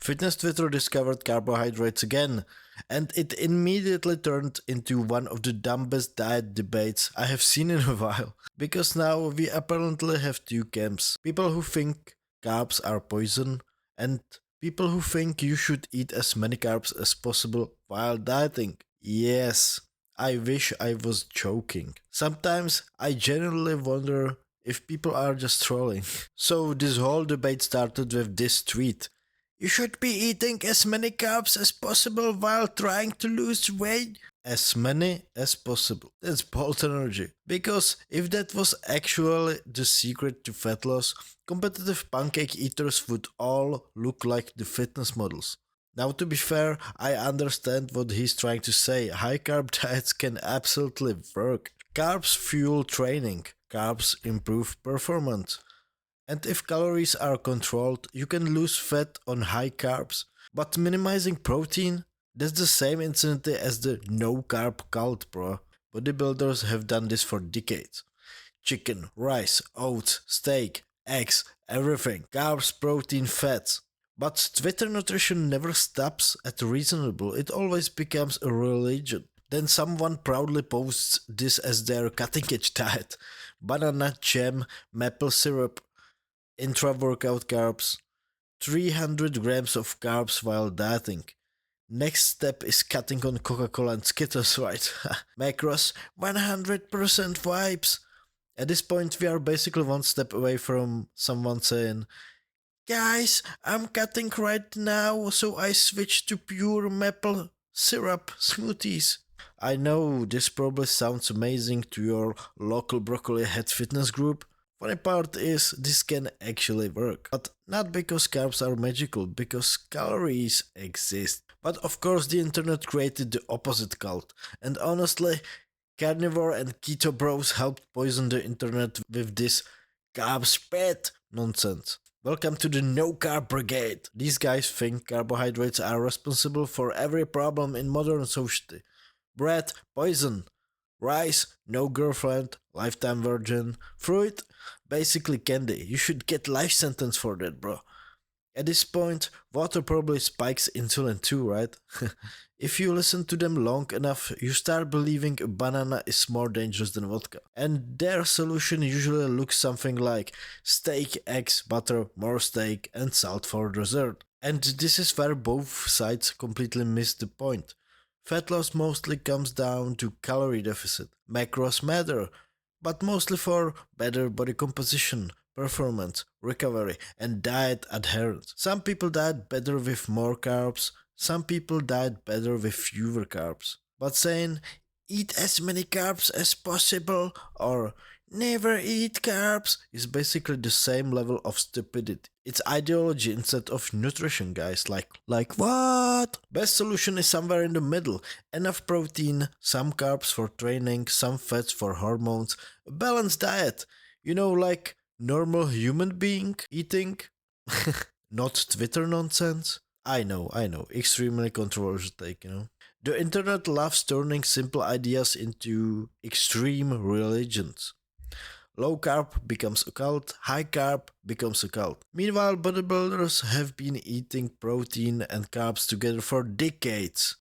Fitness Twitter discovered carbohydrates again, and it immediately turned into one of the dumbest diet debates I have seen in a while. Because now we apparently have two camps: people who think carbs are poison, and people who think you should eat as many carbs as possible while dieting. Yes, I wish I was joking. Sometimes I genuinely wonder if people are just trolling. So this whole debate started with this tweet: "You should be eating as many carbs as possible while trying to lose weight." As many as possible. That's bold energy. Because if that was actually the secret to fat loss, competitive pancake eaters would all look like the fitness models. Now, to be fair, I understand what he's trying to say. High carb diets can absolutely work. Carbs fuel training, carbs improve performance. And if calories are controlled, you can lose fat on high carbs. But minimizing protein? That's the same insanity as the no carb cult, bro. Bodybuilders have done this for decades. Chicken, rice, oats, steak, eggs, everything. Carbs, protein, fats. But Twitter nutrition never stops at reasonable, it always becomes a religion. Then someone proudly posts this as their cutting edge diet: banana, jam, maple syrup, intra workout carbs, 300 grams of carbs while dieting. Next step is cutting on Coca-Cola and Skittles, right? Macros, 100% vibes. At this point, we are basically one step away from someone saying, "Guys, I'm cutting right now, so I switched to pure maple syrup smoothies." I know this probably sounds amazing to your local broccoli head fitness group. Funny part is this can actually work. But not because carbs are magical, because calories exist. But of course the internet created the opposite cult. And honestly, carnivore and keto bros helped poison the internet with this carbs bad nonsense. Welcome to the no carb brigade. These guys think carbohydrates are responsible for every problem in modern society. Bread, poison. Rice, no girlfriend, lifetime virgin. Fruit, basically candy. You should get life sentence for that, bro. At this point, water probably spikes insulin too, right? If you listen to them long enough, you start believing a banana is more dangerous than vodka. And their solution usually looks something like steak, eggs, butter, more steak, and salt for dessert. And this is where both sides completely miss the point. Fat loss mostly comes down to calorie deficit. Macros matter, but mostly for better body composition, performance, recovery, and diet adherence. Some people diet better with more carbs, some people diet better with fewer carbs. But saying, "eat as many carbs as possible" or "never eat carbs" is basically the same level of stupidity. It's ideology instead of nutrition, guys. Like what? Best solution is somewhere in the middle. Enough protein, some carbs for training, some fats for hormones, a balanced diet. Like normal human being eating. Not Twitter nonsense. I know, extremely controversial take. The internet loves turning simple ideas into extreme religions. Low carb becomes a cult, high carb becomes a cult. Meanwhile, bodybuilders have been eating protein and carbs together for decades.